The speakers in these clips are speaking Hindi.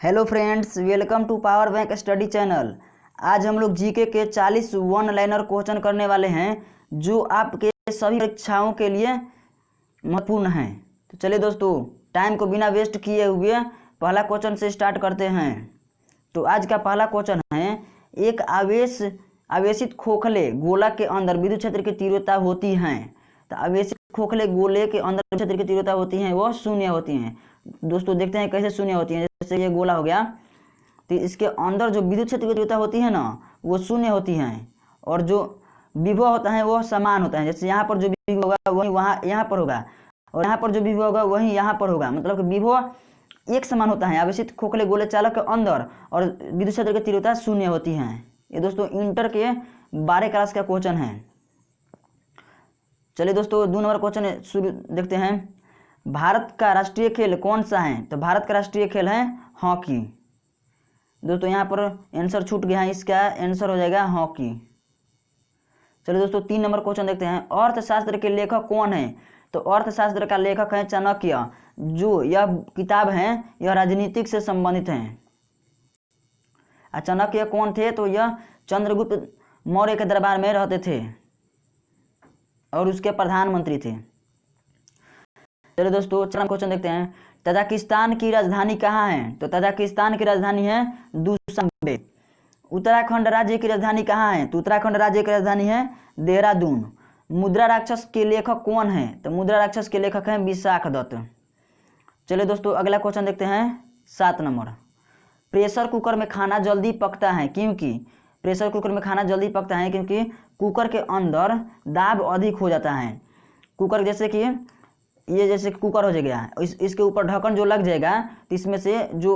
Hello friends, welcome to power bank study channel. आज हम लोग जीके के 40 वन लाइनर क्वेश्चन करने वाले हैं जो आपके सभी परीक्षाओं के लिए महत्वपूर्ण हैं। तो चलिए दोस्तों, टाइम को बिना वेस्ट किए हुए पहला क्वेश्चन से स्टार्ट करते हैं। तो आज का पहला क्वेश्चन है, एक आवेशित खोखले गोला के अंदर विद्युत क्षेत्र की तीव्रता होती है। तो आवेशित खोखले गोले के अंदर विद्युत क्षेत्र की तीव्रता होती है वह शून्य होती है। दोस्तों देखते हैं कैसे शून्य होती है। जैसे ये गोला हो गया, तो इसके अंदर जो विद्युत क्षेत्र की तीव्रता होती है ना, वो शून्य होती है, और जो विभव होता है वो समान होता है। जैसे यहाँ पर जो विभव होगा वही वहाँ यहाँ पर होगा, और यहाँ पर जो विभव होगा वही यहाँ पर होगा। मतलब कि विभव एक समान होता है आवेशित खोखले गोले चालक के अंदर, और विद्युत क्षेत्र की तीव्रता शून्य होती है। ये दोस्तों इंटर के 12 क्लास का क्वेश्चन है। चलिए दोस्तों, 2 नंबर क्वेश्चन शुरू देखते हैं। भारत का राष्ट्रीय खेल कौन सा है? तो भारत का राष्ट्रीय खेल है हॉकी। दोस्तों यहाँ पर आंसर छूट गया है, इसका आंसर हो जाएगा हॉकी। चलिए दोस्तों 3 नंबर क्वेश्चन देखते हैं। अर्थशास्त्र के लेखक कौन है? तो अर्थशास्त्र का लेखक है चाणक्य। जो यह किताब है यह राजनीतिक से संबंधित है। चाणक्य कौन थे? तो यह चंद्रगुप्त मौर्य के दरबार में रहते थे और उसके प्रधानमंत्री थे। चलिए दोस्तों 4 क्वेश्चन देखते हैं। तजाकिस्तान की राजधानी कहाँ है? तो तजाकिस्तान की राजधानी है दुशांबे। उत्तराखंड राज्य की राजधानी कहाँ है? तो उत्तराखंड राज्य की राजधानी है देहरादून। मुद्रा राक्षस के लेखक कौन है? तो मुद्रा राक्षस के लेखक हैं विशाख दत्त। चलिए दोस्तों अगला क्वेश्चन देखते हैं 7 नंबर। प्रेशर कुकर में खाना जल्दी पकता है क्योंकि? प्रेशर कुकर में खाना जल्दी पकता है क्योंकि कुकर के अंदर दाब अधिक हो जाता है। कुकर जैसे कि ये जैसे कुकर हो जाएगा, इसके ऊपर ढक्कन जो लग जाएगा तो इसमें से जो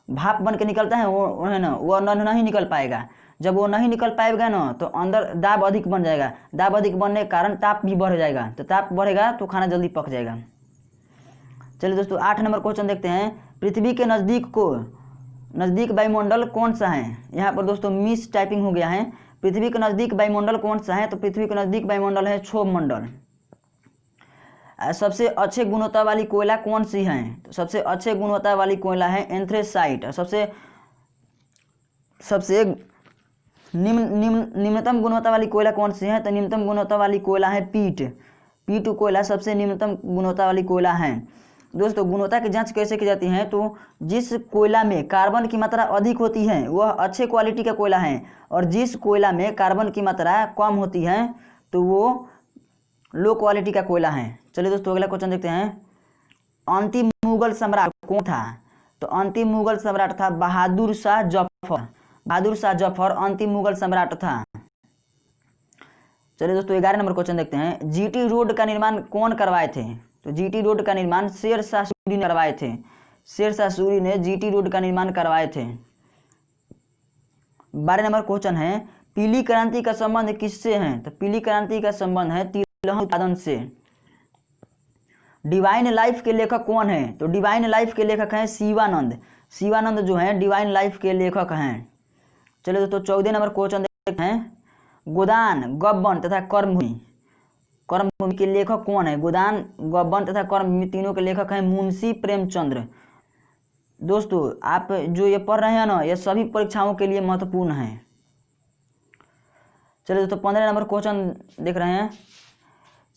भाप बन के निकलता है वो है ना, वो नहीं निकल पाएगा। जब वो नहीं निकल पाएगा ना तो अंदर दाब अधिक बन जाएगा। दाब अधिक बनने के कारण ताप भी बढ़ जाएगा, तो ताप बढ़ेगा तो खाना जल्दी पक जाएगा। चलिए दोस्तों 8 नंबर क्वेश्चन देखते हैं। पृथ्वी के नज़दीक वायुमंडल कौन सा है? यहाँ पर दोस्तों मिस टाइपिंग हो गया है। पृथ्वी के नज़दीक वायुमंडल कौन सा है? तो पृथ्वी के नज़दीक वायुमंडल है क्षोभ मंडल। सबसे अच्छे गुणवत्ता वाली कोयला कौन सी है? तो सबसे अच्छे गुणवत्ता वाली कोयला है एंथ्रेसाइट। और सबसे निम्नतम गुणवत्ता वाली कोयला कौन सी है? तो निम्नतम गुणवत्ता वाली कोयला है पीट कोयला सबसे निम्नतम गुणवत्ता वाली कोयला है। दोस्तों गुणवत्ता की जांच कैसे की जाती है? तो जिस कोयला में कार्बन की मात्रा अधिक होती है वह अच्छे क्वालिटी का कोयला है, और जिस कोयला में कार्बन की मात्रा कम होती है तो वो लो क्वालिटी का कोयला है। चलिए दोस्तों अगला क्वेश्चन देखते हैं। अंतिम मुगल सम्राट कौन था? तो अंतिम मुगल सम्राट था बहादुर शाह जफर। बहादुर शाह जफर अंतिम मुगल सम्राट था। चलिए दोस्तों 11 नंबर क्वेश्चन देखते हैं। जीटी रोड का निर्माण कौन करवाए थे? तो जीटी रोड का निर्माण शेर शाह सूरी ने करवाए थे। शेर शाह सूरी ने जीटी रोड का निर्माण करवाए थे। 12 नंबर क्वेश्चन है। पीली क्रांति का संबंध किससे है? तो पीली क्रांति का संबंध है तिलहन उत्पादन से। डिवाइन लाइफ के लेखक कौन है? तो डिवाइन लाइफ के लेखक हैं शिवानंद। शिवानंद जो हैं डिवाइन लाइफ के लेखक हैं। चलिए दोस्तों 14 नंबर क्वेश्चन देखते हैं। गोदान, गबन तथा कर्मभूमि के लेखक कौन है? गोदान, गबन तथा कर्मभूमि तीनों के लेखक हैं मुंशी प्रेमचंद्र। दोस्तों आप जो ये पढ़ रहे हैं ना, ये सभी परीक्षाओं के लिए महत्वपूर्ण है। चलिए दोस्तों 15 नंबर क्वेश्चन देख रहे हैं।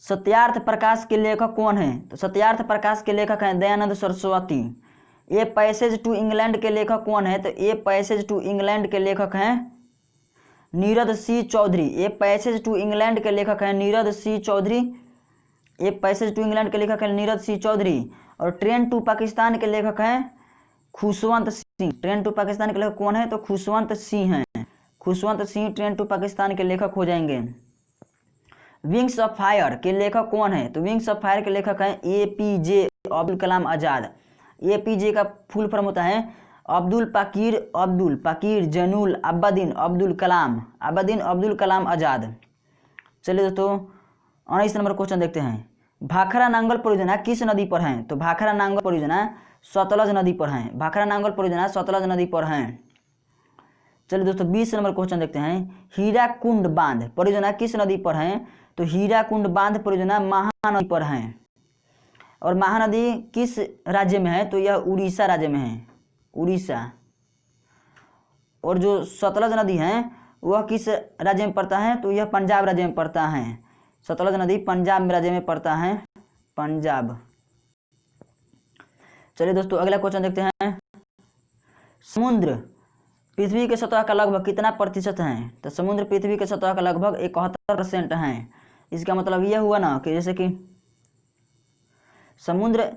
सत्यार्थ प्रकाश के लेखक कौन है? तो सत्यार्थ प्रकाश के लेखक हैं Dayanand Saraswati. A passage to England के लेखक कौन है? तो ए पैसेज टू इंग्लैंड के लेखक हैं Nirad C Chaudhuri. A passage to England के लेखक हैं Nirad C Chaudhuri. A passage to England के लेखक हैं नीरद सी चौधरी। और ट्रेन टू पाकिस्तान के लेखक हैं खुशवंत सिंह। ट्रेन टू पाकिस्तान के लेखक कौन है? तो खुशवंत सिंह हैं। खुशवंत सिंह ट्रेन टू पाकिस्तान के लेखक हो जाएंगे। विंग्स ऑफ फायर के लेखक कौन है? तो विंग्स ऑफ फायर के लेखक हैं एपीजे अब्दुल कलाम आज़ाद। एपीजे का फुल फॉर्म होता है अब्दुल पाकीर जैनुल आबदीन अब्दुल कलाम आज़ाद। चलिए दोस्तों 19 नंबर क्वेश्चन देखते हैं। भाखरा नांगल परियोजना किस नदी पर है? तो भाखरा नांगल परियोजना सतलज नदी पर है। भाखरा नांगल परियोजना सतलज नदी पर है। चलिए दोस्तों 20 नंबर क्वेश्चन देखते हैं। हीराकुंड बांध परियोजना किस नदी पर है? तो हीराकुंड बांध परियोजना महानदी पर है। और महानदी किस राज्य में है? तो यह उड़ीसा राज्य में है। उड़ीसा। और जो सतलज नदी है वह किस राज्य में पड़ता है, तो यह पंजाब राज्य में पड़ता है। सतलज नदी पंजाब राज्य में पड़ता है, पंजाब। चलिए दोस्तों अगला क्वेश्चन देखते हैं। समुद्र पृथ्वी के सतह का लगभग कितना प्रतिशत है, तो समुद्र पृथ्वी के सतह का लगभग 71% है। इसका मतलब यह हुआ ना कि जैसे कि समुद्र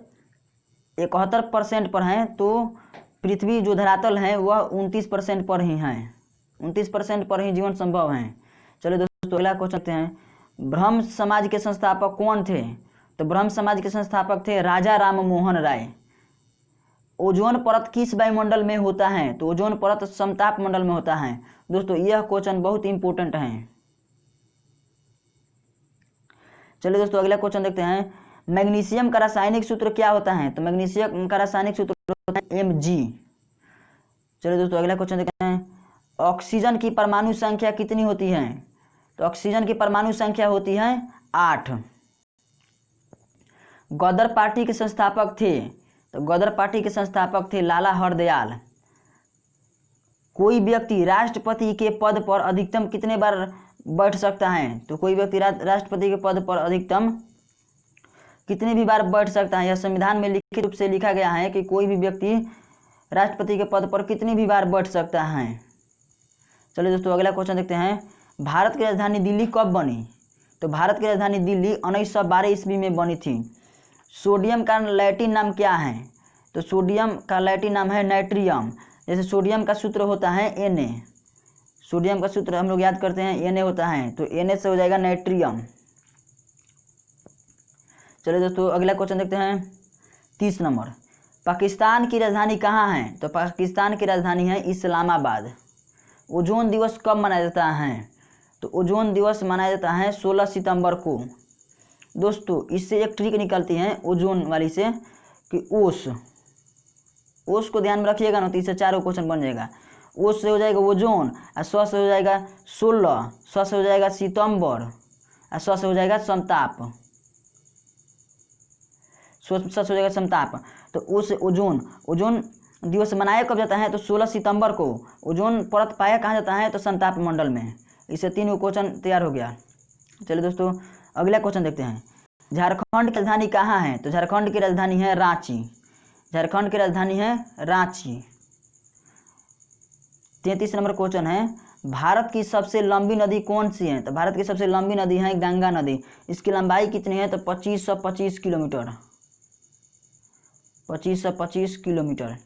71% पर है, तो पृथ्वी जो धरातल है वह 29% पर ही है, 29% पर ही जीवन संभव है। चलिए दोस्तों अगला क्वेश्चन देखते हैं। ब्रह्म समाज के संस्थापक कौन थे, तो ब्रह्म समाज के संस्थापक थे राजा राम मोहन राय। ओजोन परत किस वायुमंडल में होता है, तो ओजोन परत समताप मंडल में होता है। दोस्तों यह क्वेश्चन बहुत इंपॉर्टेंट है। चलिए दोस्तों अगला क्वेश्चन देखते हैं। मैग्नीशियम का रासायनिक सूत्र क्या होता है, तो मैग्नीशियम का रासायनिक सूत्र होता है Mg। चलिए दोस्तों अगला क्वेश्चन देखते हैं। ऑक्सीजन की परमाणु संख्या कितनी होती है, तो ऑक्सीजन की परमाणु संख्या होती है 8। गदर पार्टी के संस्थापक थे, तो गदर पार्टी के संस्थापक थे लाला हरदयाल। कोई व्यक्ति राष्ट्रपति के पद पर अधिकतम कितने बार बैठ सकता है, तो कोई व्यक्ति राष्ट्रपति के पद पर अधिकतम कितने भी बार बैठ सकता है। यह संविधान में लिखित रूप से लिखा गया है कि कोई भी व्यक्ति राष्ट्रपति के पद पर कितनी भी बार बैठ सकता है। चलिए दोस्तों अगला क्वेश्चन देखते हैं। भारत की राजधानी दिल्ली कब बनी, तो भारत की राजधानी दिल्ली 1912 ईस्वी में बनी थी। सोडियम का लैटिन नाम क्या है, तो सोडियम का लैटिन नाम है नाइट्रियम। जैसे सोडियम का सूत्र होता है Na, सोडियम का सूत्र हम लोग याद करते हैं Na होता है, तो Na से हो जाएगा नाइट्रियम। चलिए दोस्तों अगला क्वेश्चन देखते हैं। 30 नंबर। पाकिस्तान की राजधानी कहाँ है, तो पाकिस्तान की राजधानी है इस्लामाबाद। ओजोन दिवस कब मनाया जाता है, तो ओजोन दिवस मनाया जाता है 16 सितंबर को। दोस्तों इससे एक ट्रिक निकलती है ओजोन वाली से कि ओस को ध्यान में रखिएगा ना, तो इससे 4 क्वेश्चन बन जाएगा। ओस से हो जाएगा ओजोन, और 100 से हो जाएगा 16, 100 से हो जाएगा सितंबर, और 100 से हो जाएगा समताप, 100 से हो जाएगा समताप। तो उस ओजोन दिवस मनाया कब जाता है, तो 16 सितंबर को। ओजोन परत पाया कहाँ जाता है, तो समताप मंडल में। इससे 3 क्वेश्चन तैयार हो गया। चलिए दोस्तों अगला क्वेश्चन देखते हैं। झारखंड की राजधानी कहाँ है, तो झारखंड की राजधानी है रांची। झारखंड की राजधानी है रांची। 33 नंबर क्वेश्चन है। भारत की सबसे लंबी नदी कौन सी है, तो भारत की सबसे लंबी नदी है गंगा नदी। इसकी लंबाई कितनी है, तो 2525 किलोमीटर, 2525 किलोमीटर।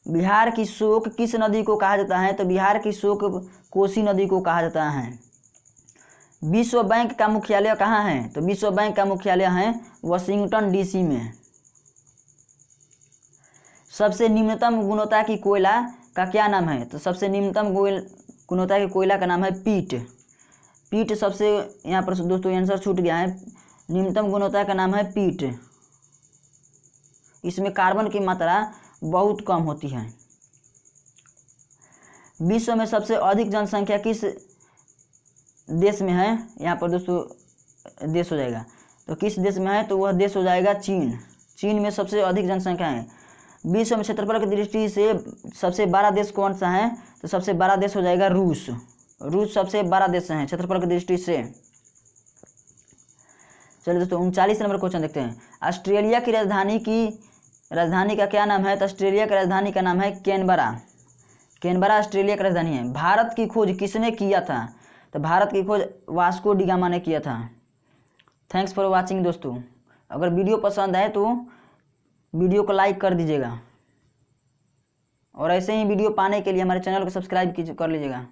बिहार की शोक किस नदी को कहा जाता है, तो बिहार की शोक कोसी नदी को कहा जाता है। विश्व बैंक का मुख्यालय कहाँ है, तो विश्व बैंक का मुख्यालय है वाशिंगटन डीसी में। सबसे निम्नतम गुणवत्ता की कोयला का क्या नाम है, तो सबसे निम्नतम गुणवत्ता की कोयला का नाम है पीट सबसे, यहाँ पर दोस्तों आंसर छूट गया है। निम्नतम गुणवत्ता का नाम है पीट। इसमें कार्बन की मात्रा बहुत कम होती है। विश्व में सबसे अधिक जनसंख्या किस देश में है, यहाँ पर दोस्तों देश हो जाएगा, तो किस देश में है, तो वह देश हो जाएगा चीन। चीन में सबसे अधिक जनसंख्या है। विश्व में क्षेत्रफल की दृष्टि से सबसे बड़ा देश कौन सा है, तो सबसे बड़ा देश हो जाएगा रूस। रूस सबसे बड़ा देश है क्षेत्रफल की दृष्टि से। चलिए दोस्तों 39 नंबर क्वेश्चन देखते हैं। ऑस्ट्रेलिया की राजधानी का क्या नाम है, तो ऑस्ट्रेलिया की राजधानी का नाम है कैनबरा। कैनबरा ऑस्ट्रेलिया की राजधानी है। भारत की खोज किसने किया था, तो भारत की खोज वास्को डी गामा ने किया था। थैंक्स फॉर वाचिंग दोस्तों। अगर वीडियो पसंद आए तो वीडियो को लाइक कर दीजिएगा, और ऐसे ही वीडियो पाने के लिए हमारे चैनल को सब्सक्राइब कर लीजिएगा।